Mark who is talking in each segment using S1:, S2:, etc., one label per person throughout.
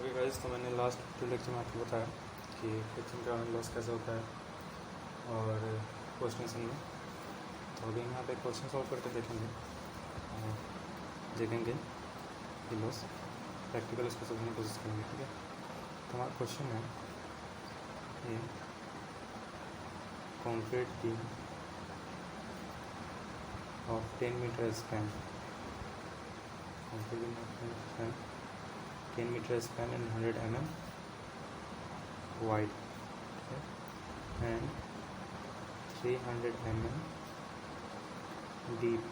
S1: Okay guys, तो मैंने last video lecture में आपको बताया कि फ्रिक्शन का लॉस कैसे होता है और क्वेश्चन में। तो अभी हम यहाँ पे क्वेश्चन सॉल्व करके देखेंगे और देखेंगे कि लॉस प्रैक्टिकल इसको समझने की कोशिश करेंगे। ठीक है, तो हमारा क्वेश्चन है ये concrete beam of 10 metre span, concrete beam of 10 meter span and 100 mm wide, okay, and 300 mm deep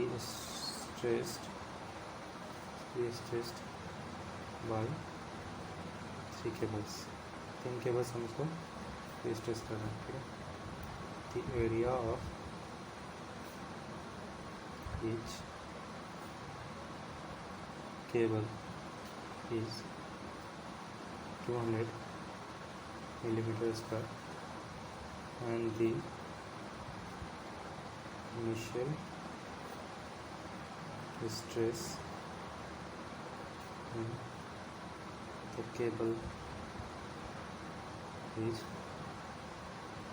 S1: is stressed by 3 cables. 3 cables हम इसको स्ट्रेस कर रहे हैं. ठीक है, the area of each cable is 200 millimeter square and the initial stress in the cable is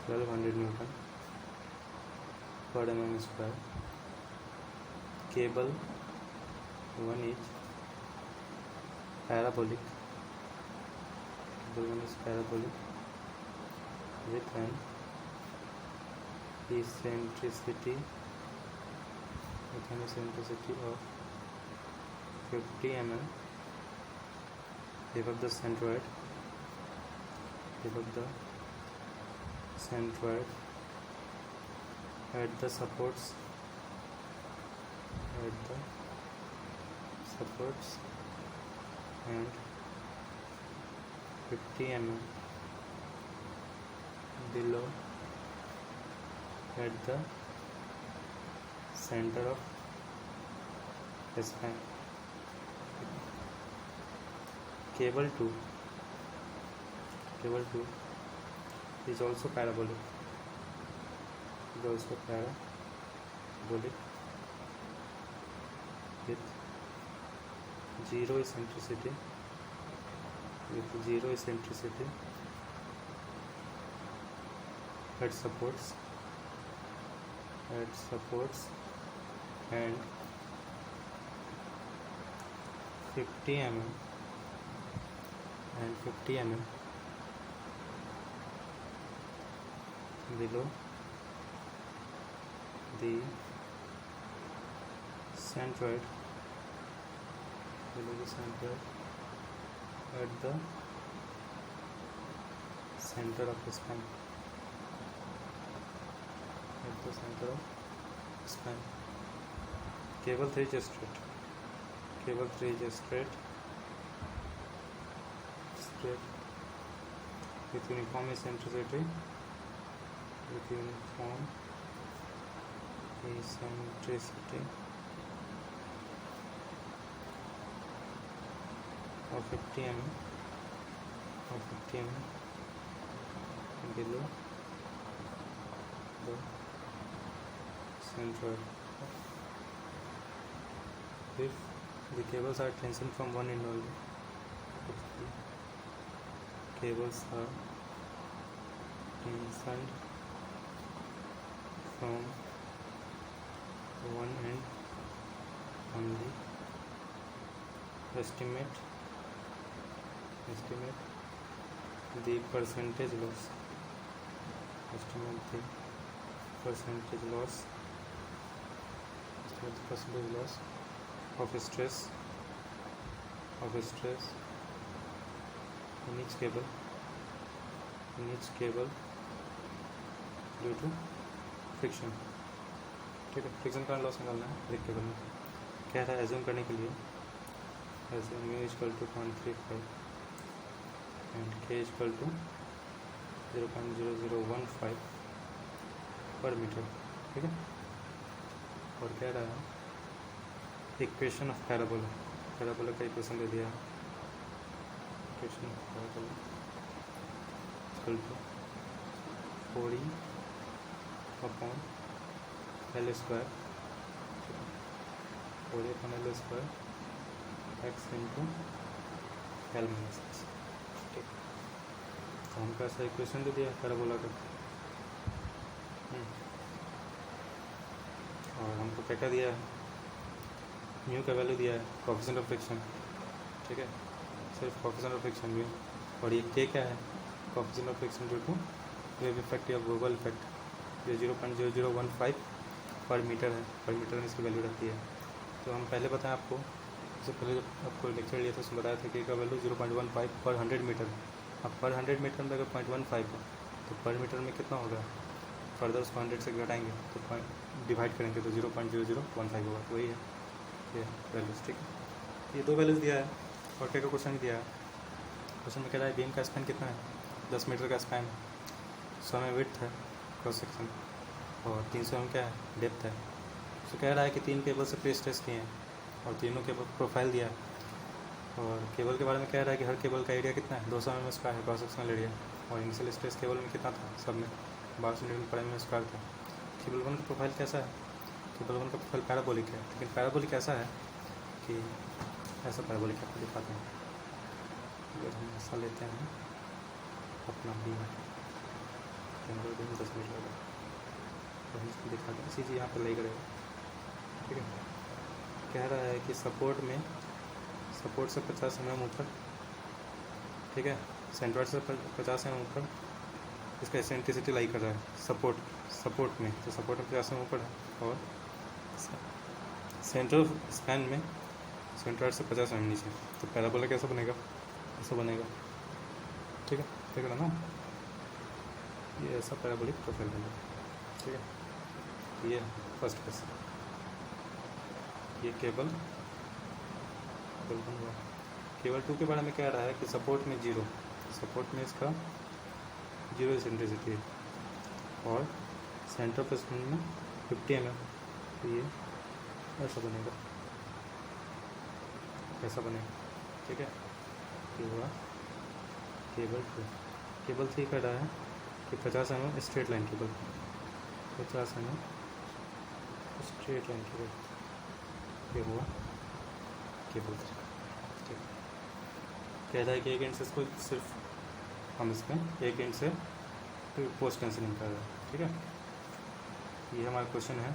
S1: 1200 Newton per mm square. Cable 1 is parabolic. Cable 1 is parabolic with an eccentricity of 50 mm above the centroid. At the supports and 50 mm below at the center of the span. Cable 2 is also parabolic. With zero eccentricity at supports and 50 mm below the centroid at the center of the span. Cable 3 is straight. With uniform eccentricity of 50 mm below the centroid. If the cables are tensioned from one end only, estimate the percentage loss. Of stress in each cable due to friction. ठीक है, friction का loss निकालना है एक cable में. क्या था, assume करने के लिए mu equal to 0.35 and k equal to 0.0015 per meter. ठीक है, और कह रहा है इक्वेशन ऑफ पैराबोला का इक्वेशन दे दिया है. Equation of parabola equal to 4e upon L square 4a upon L square x into L minus x. ठीक, तो हमको ऐसा इक्वेशन दे दिया पैराबोला का। और हमको क्या दिया है, म्यू का वैल्यू दिया है, कोएफिशिएंट ऑफ फ्रिक्शन। ठीक है, सिर्फ कोएफिशिएंट ऑफ फ्रिक्शन म्यू, और ये के क्या है, coefficient of friction due to wave effect या ग्लोबल इफेक्ट। ये 0.0015 पर मीटर है, पर मीटर में इसकी वैल्यू रहती है। तो हम पहले बताएं आपको, इससे पहले जब आपको लेक्चर लिया था उसमें बताया था कि का वैल्यू 0.15 पर 100 मीटर। अब पर 100 मीटर में अगर 0.15 है तो पर मीटर में कितना होगा, फर्दर उसको 100 से घटाएंगे तो डिवाइड करेंगे तो 0.0015 होगा। तो वही है ये वैल्यूज। ठीक है, ये दो वैल्यूज़ दिया है और क्या का क्वेश्चन दिया है। क्वेश्चन में कह रहा है बीम का स्पैन कितना है, 10 मीटर का स्पैन, 100 में विड्थ है क्रॉस सेक्शन और 300 में क्या है डेप्थ है। तो कह रहा है कि 3 केबल से प्रेस टेस्ट किए हैं और तीनों के प्रोफाइल दिया है। और केबल के बारे में कह रहा है कि हर केबल का एरिया कितना है, 200 mm स्क्वायर है क्रॉस सेक्शनल एरिया। और इनिशियल स्ट्रेस केबल में कितना था, सब में 1200 Nm स्क्वायर था। केबल 1 का प्रोफाइल कैसा है, केबल 1 का प्रोफाइल पैराबोलिक है, लेकिन पैराबोलिक ऐसा है कि ऐसा पैराबोलिक आपको दिखाते हैं। अगर हम ऐसा लेते हैं अपना बीम, कैमरा बीम 10 मीटर का, तो हम इसको दिखाते हैं, इसी चीज़ यहाँ पर ले करेगा। ठीक है, कह रहा है कि सपोर्ट से 50 mm ऊपर, ठीक है, सेंट्रॉइड से 50 mm ऊपर इसका एसेंट्रिसिटी लाई कर रहा है सपोर्ट में, तो सपोर्ट में 50 mm ऊपर है। और सेंटर स्पैन में सेंट्रॉइड से 50 mm नीचे। तो पैराबोला कैसा बनेगा, ऐसा बनेगा। ठीक है, देख रहा ना, ये ऐसा पैराबोलिक प्रोफाइल बनेगा। ठीक है, ये फर्स्ट केस, ये केबल 2 के बारे में कह रहा है कि सपोर्ट में इसका 0 एसेंट्रिसिटी है और सेंटर पे में 50 mm। तो ये ऐसा बनेगा, ऐसा बनेगा। ठीक है, ये हुआ केबल 2। केबल 3 कह रहा है कि 50 mm straight line cable, 50 mm straight line cable, ये हुआ केबल 3। ठीक, कह रहा है कि एक एंड से इसको सिर्फ हम इसमें एक एंड से पोस्ट टेंशनिंग कर रहे हैं। ठीक है, ये हमारा क्वेश्चन है।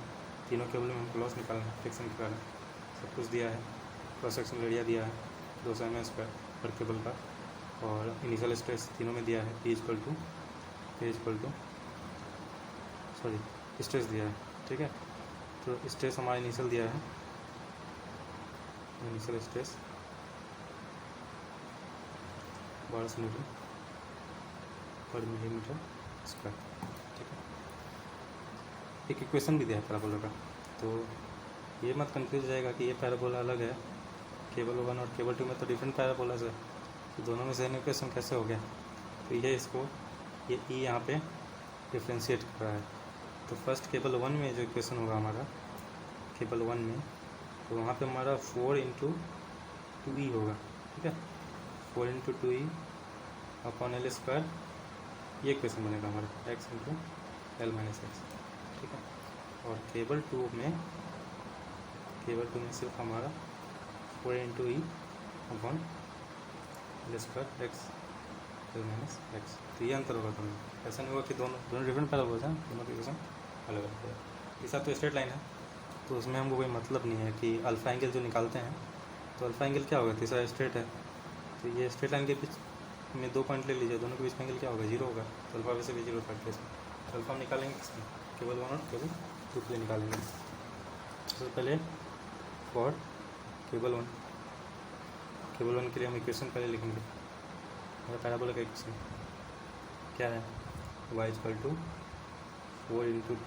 S1: तीनों केबल में हमको लॉस निकालना है, फ्रिक्शन निकालना है, सब कुछ दिया है। क्रॉस सेक्शनल एरिया दिया है 200 mm स्क्वायर पर केबल का, और इनिशियल स्ट्रेस तीनों में दिया है P स्ट्रेस दिया है। ठीक है, तो स्ट्रेस हमारा इनिशियल दिया है, इनिशियल स्ट्रेस 1200 N पर मिलीमीटर स्क्वायर। ठीक है, एक इक्वेशन भी दिया है पैराबोला का, तो ये मत कंफ्यूज जाएगा कि ये पैराबोला अलग है, केबल 1 और केबल 2 में तो डिफरेंट पैराबोलाज है, तो दोनों में सेम इक्वेशन कैसे हो गया। तो ये इसको ये ई यहाँ पे डिफ्रेंशिएट कर रहा है। तो फर्स्ट केबल 1 में जो इक्वेशन होगा हमारा केबल 1 में, तो वहाँ पे हमारा 4 × 2e होगा। ठीक है, 4 × 2e अपॉन एल स्क्वायर, ये इक्वेशन बनेगा हमारा x × l - x। ठीक है, और केबल 2 में सिर्फ हमारा 4 × e upon L square x l - x। तो ये अंतर होगा दोनों, ऐसा नहीं होगा कि दोनों डिफरेंट पैराबोलाज हैं, दोनों की इक्वेशन अलग अलग है। इस तो स्ट्रेट लाइन है, तो उसमें हमको कोई मतलब नहीं है कि अल्फा एंगल जो निकालते हैं, तो अल्फा एंगल क्या होगा, तीसरा स्ट्रेट है, तो ये स्ट्रेट लाइन के बीच में 2 पॉइंट ले लीजिए, दोनों के बीच में एंगल क्या होगा, 0 होगा। तो अल्फा वैसे भी 0 था इसमें, तो अल्फा हम निकालेंगे किसमें, केबल 1 और केबल 2 के लिए निकालेंगे। सबसे पहले फॉर केबल 1 के लिए हम इक्वेशन पहले लिखेंगे। हमारा पैराबोला का इक्वेशन क्या है, y = 4 ×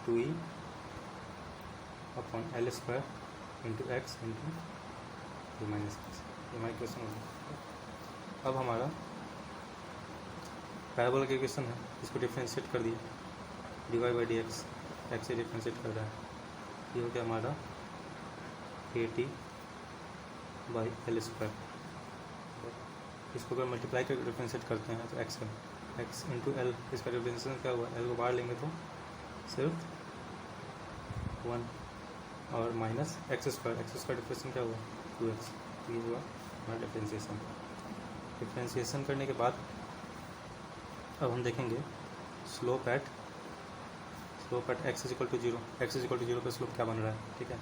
S1: 2e upon L square × x × l - x। ये हमारा इक्वेशन होगा। अब हमारा पैराबोला का इक्वेशन है, इसको डिफ्रेंशिएट कर दिया, dy/dx, x से डिफ्रेंशिएट कर रहा है, ये हो गया हमारा at/l²। इसको अगर मल्टीप्लाई करके डिफ्रेंशिएट करते हैं तो x × l, इसका डिफ्रेंशिएशन क्या हुआ, l को बाहर लेंगे तो सिर्फ 1 और माइनस एक्स स्क्वायर डिफ्रेंशिएशन क्या हुआ 2x, ये हुआ हमारा डिफ्रेंशिएशन। डिफ्रेंशिएशन करने के बाद अब हम देखेंगे slope at x equal to zero, x equal to zero का स्लोप क्या बन रहा है, ठीक है।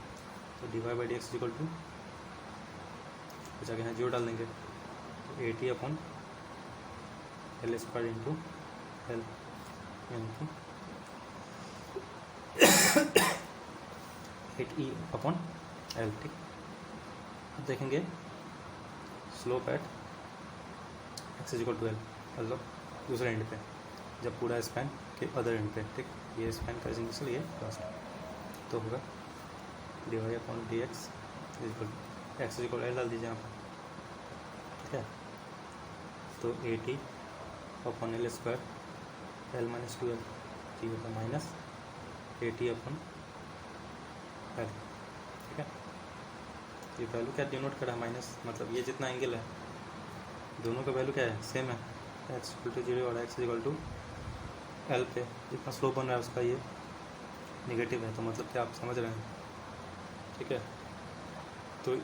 S1: तो dy by d x equal to जाके यहाँ जीरो डाल देंगे, तो 80 upon L square into L, यानी कि 8e अपॉन एल, ठीक। अब देखेंगे slope at x equal to L, मतलब दूसरे एंड पे, जब पूरा स्पैन के अदर एंड पे, ठीक। ये स्पैन का इनिशियल, ये लास्ट, तो होगा d y upon d x equal L डाल दीजिए यहाँ पर, ठीक है। तो 80 upon L square L minus 2 L, ठीक होता है माइनस 80 अपॉन एल, ठीक है। ये वैल्यू क्या डिनोट करा, माइनस, मतलब ये जितना एंगल है दोनों का वैल्यू क्या है, सेम है, एक्स इक्वल टू जीरो और एक्स इक्वल टू एल पे जितना स्लोप बन रहा है उसका ये निगेटिव है, तो मतलब क्या आप समझ रहे हैं, ठीक है। तो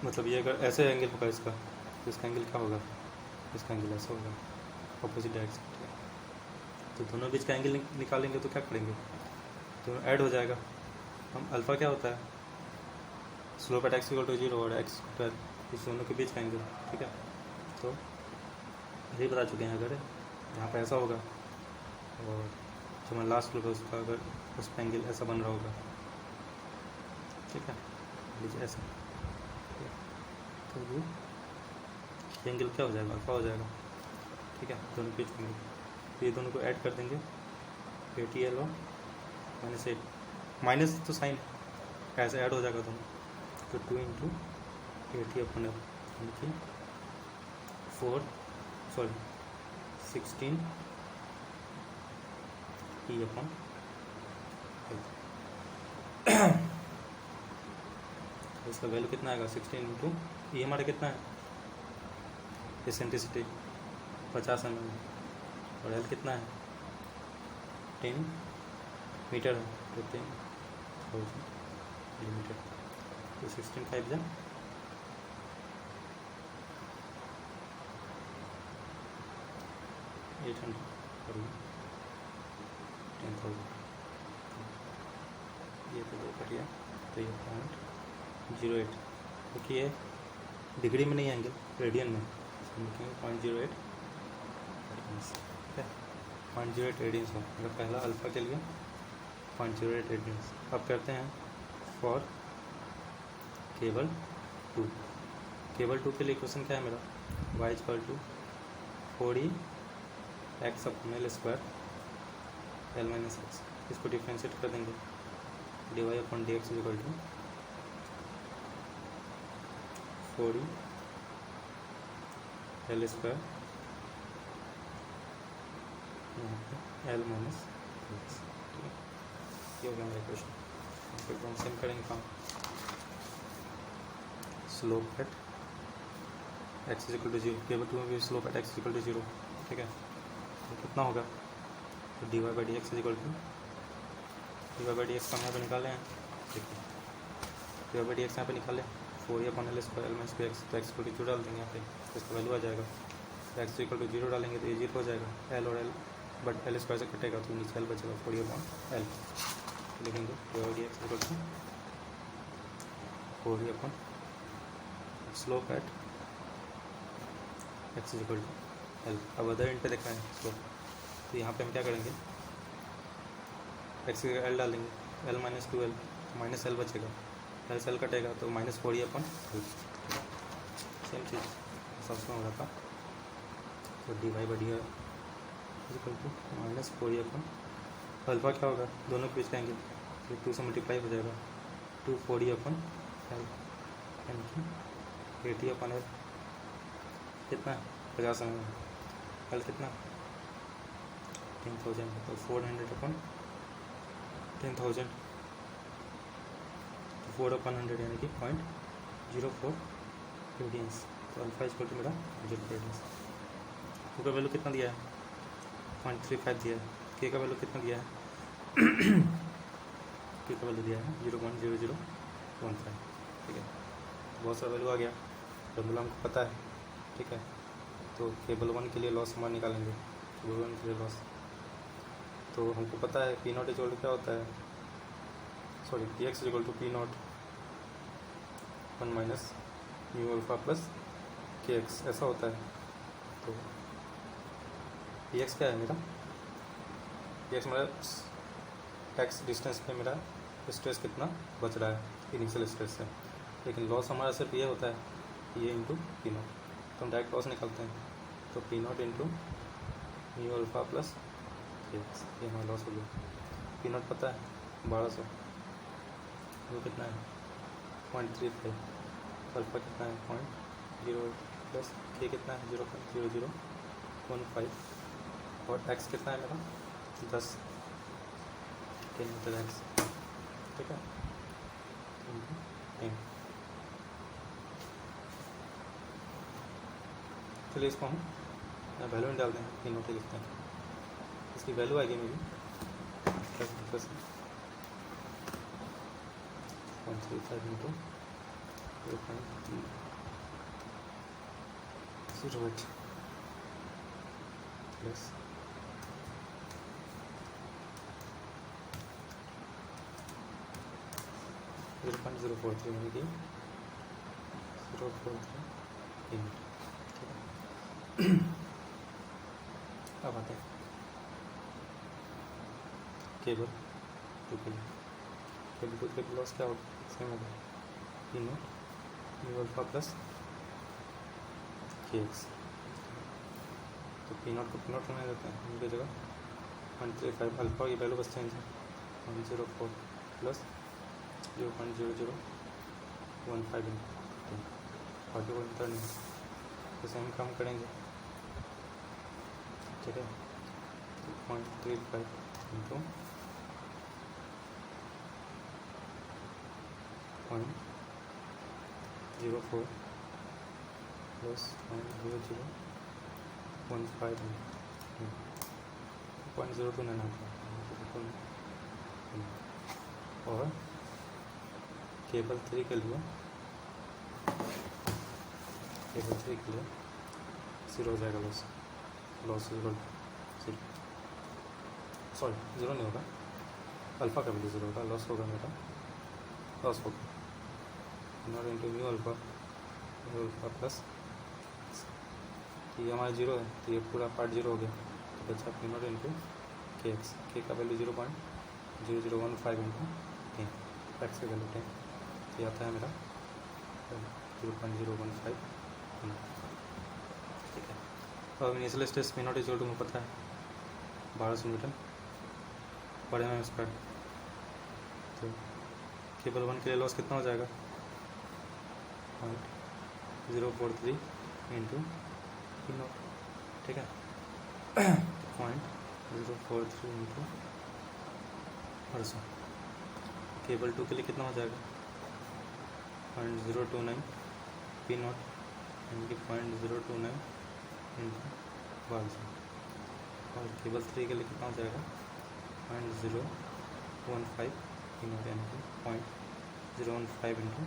S1: मतलब ये अगर ऐसे एंगल होगा इसका, तो इसका एंगल क्या होगा, इसका एंगल ऐसा होगा, अपोजिट डायरेक्शन, ठीक है। तो दोनों बीच का एंगल निकालेंगे तो क्या करेंगे, दोनों ऐड हो जाएगा। हम अल्फ़ा क्या होता है, slope at x equal to zero और एक्स टू एल, इस दोनों के बीच का एंगल, ठीक है। तो यही बता चुके हैं, अगर यहाँ पर ऐसा होगा और जो हमारा लास्ट ग्रुप है उसका अगर उस पर एंगल ऐसा बन रहा होगा, ठीक है, लीजिए ऐसा, तो ये एंगल क्या हो जाएगा, अल्फा हो जाएगा, ठीक है, दोनों बीच एंगल। तो ये दोनों को ऐड कर देंगे, 80 और माइनस 8, माइनस तो साइन ऐसे ऐड हो जाएगा दोनों, तो 2 इंटू 80 अपॉन एल, यानी कि 16 ई अपॉन एल। इसका वैल्यू कितना आएगा, 16 इंटू ई हमारा कितना है, एसेंट्रिसिटी 50 mm, और एल कितना है 10 मीटर है, तो 10,000 मिलीमीटर, तो 16 5 जा 800 और 10,000, ये तो 2 कट गया, तो ये 0.08, क्योंकि ये डिग्री में नहीं है एंगल, रेडियन में, लिखेंगे 0.08 रेडियंस, ठीक है, 0.08 रेडियंस हो, अगर पहला अल्फ़ा के लिए 0.08 रेडियंस। अब करते हैं फॉर केबल 2 के लिए क्वेश्चन क्या है मेरा, y equal to 4e x upon L square L minus x, इसको डिफ्रेंशिएट कर देंगे, d y upon d x equal to 4e L square यहाँ पे एल माइनस एक्स, ठीक है। ये हो गया मेरा क्वेश्चन। फिर हम सेम करेंगे काम, slope at x equal to zero, केवल 2 में भी slope at x equal to zero, ठीक है। तो कितना होगा, तो D Y by d x equal to d Y by d x का हम यहाँ पर निकाले हैं, ठीक है, d Y by d x यहाँ पर निकाले 4e upon L square L minus 2x, तो एक्स इक्वल टू जीरो डाल देंगे यहाँ पे, तो इसका वैल्यू आ जाएगा, तो एक्स इक्वल टू जीरो डालेंगे तो ये जीरो हो जाएगा, एल और एल बट एल स्क्वायर से कटेगा तो नीचे एल बचेगा, 4e अपॉन एल लिखेंगे, d y d x equal to 4e upon slope at x equal to L. अब अदर एंड पे देखा है स्लोप, तो यहाँ पे हम क्या करेंगे, एक्स एल डाल देंगे, L minus 2l, minus L बचेगा, एल से एल कटेगा तो minus 4e upon L, same चीज़ सबसे हो रहा था, तो D Y by D equal to minus 4e upon alpha क्या होगा, दोनों के बीच का एंगल, तो 2 से मल्टीप्लाई हो जाएगा, 2 4e अपॉन एल, यानी कि 80 अपॉन एल कितना 50 mm, एल कितना 10,000, तो 400 अपॉन 10,000, 4 अपॉन 100 यानी कि 0.04 रेडियंस, तो अल्फा इक्वल टू मेरा 0 रेडियंस। टू का वैल्यू कितना दिया है 0.35 दिया है, के का वैल्यू कितना दिया है के का वैल्यू दिया है 0.00 1.5, ठीक है। बहुत सारा वैल्यू आ गया, फॉर्मूला हमको पता है, ठीक है। तो केबल 1 के लिए लॉस हमारा निकालेंगे, केबल 1 के लिए लॉस। तो हमको पता है P नॉट इक्वल टू क्या होता है, sorry Px equal to P not 1 minus mu alpha plus Kx, ऐसा होता है। तो Px क्या है मेरा, Px मेरा x डिस्टेंस पे मेरा स्ट्रेस कितना बच रहा है इनिशियल स्ट्रेस से, लेकिन लॉस हमारा सिर्फ ये होता है ये इंटू पी नॉट। तो हम डायरेक्ट लॉस निकालते हैं, तो P not into mu alpha plus Kx, ये हमारा लॉस हो गया। पी नॉट पता है 1200, वो कितना है 0.35, अल्फा कितना है 0.08 प्लस के कितना है 0.0015, और एक्स कितना है मेरा 10 मीटर एक्स, ठीक है। चलिए इसको हम वैल्यू में डालते हैं, तीन नोटे लिखते हैं, इसकी वैल्यू आएगी मेरी 0.35 इंटू 0.08 प्लस 0.043 यानी कि 0.43 यूनिट, ठीक है। अब आते हैं केबल 2 के लिए। केबल 2 के लॉस क्या होगा, सेम होगा P not mu alpha plus Kx। तो पी नॉट को पी नॉट बनाए देते हैं, उनकी जगह 135 अल्फा की वैल्यू बस चेंज है 104 प्लस 0.0015 बाकी कोई अंतर नहीं, तो सेम काम करेंगे, ठीक है। 0.35 इंटू 0.04 प्लस 0.0015 0.029 और केबल 3 के लिए जीरो हो जाएगा लॉस जीरो, सॉरी जीरो नहीं होगा, अल्फा का वैल्यू जीरो होगा, लॉस होगा मेरा, लॉस होगा not into mu alpha plus, ये हमारा जीरो है तो ये पूरा पार्ट जीरो हो गया, तो बचा P not into Kx, K का वैल्यू 0.0015 इंटू 10, एक्स का वैल्यू 10, तो आता है मेरा 0.015, ठीक है। अब initial stress P not equal to मुझे पता है 1200 न्यूटन पर एम स्क्वायर। तो केबल 1 के लिए लॉस कितना हो जाएगा 0.043 इंटू पी नॉट, ठीक है। 0.043 इंटू 1200। केबल 2 के लिए कितना हो जाएगा 0.029 पी नॉट यानी कि 0.029 इंटू 1200, और केबल 3 के लिए कितना हो जाएगा 0.015 पी नॉट यानी कि 0.015 इंटू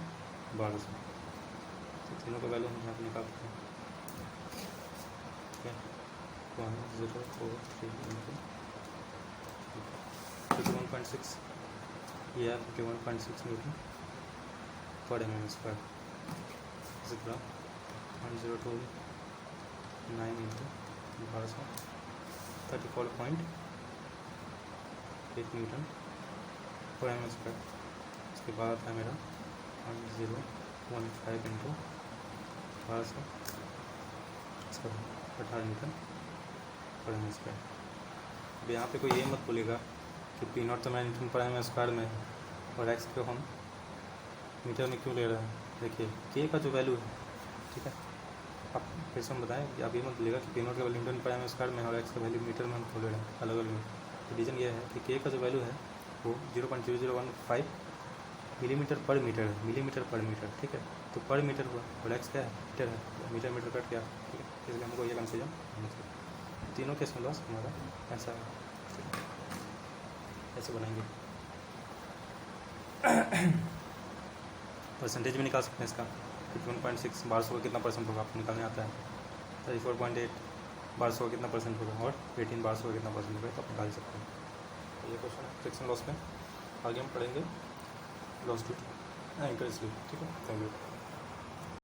S1: 1200। तो तीनों का वैल्यू हम यहाँ पर निकालते हैं, ठीक है। 0.043 इंटू 51.6, ये है 51.6 न्यूटन पर एम स्क्वायर। इसी तरह 0.029 इंटू 1200 34.8 न्यूटन पर एम स्क्वायर। इसके बाद है मेरा 0.015 इंटू 1200 18 न्यूटन पर एम स्क्वायर। अब यहाँ पे कोई ये मत बोलेगा कि पी नॉट तो मैं न्यूटन पर एम स्क्वायर में है और एक्स को हम मीटर में क्यों ले रहे हैं। देखिए के का जो वैल्यू है, ठीक है, आप फिर से हम बताएं कि आप ये मत बोलेगा कि पी नॉट का वैल्यू न्यूटन पर एम स्क्वायर में और एक्स का वैल्यू मीटर में हम खोल रहे हैं अलग अलग में। तो रीज़न ये है कि के का जो वैल्यू है वो 0.0015 मिलीमीटर पर मीटर है, मिलीमीटर पर मीटर, ठीक है। तो पर मीटर हुआ और एक्स क्या है मीटर है, मीटर मीटर कट गया, ठीक है। इसलिए हमको ये कंफ्यूजन होना चाहिए। तीनों केस में लॉस हमारा ऐसा है, ऐसे बनाएंगे। परसेंटेज भी निकाल सकते हैं इसका। 51.6 1200 का कितना परसेंट होगा आपको निकालने आता है। 34.8 1200 का कितना परसेंट होगा, और 18 1200 का कितना परसेंट होगा, तो आप निकाल सकते हैं। तो ये क्वेश्चन है फ्रिक्शन लॉस में। आगे हम पढ़ेंगे loss due to anchor slip. ठीक है, थैंक यू।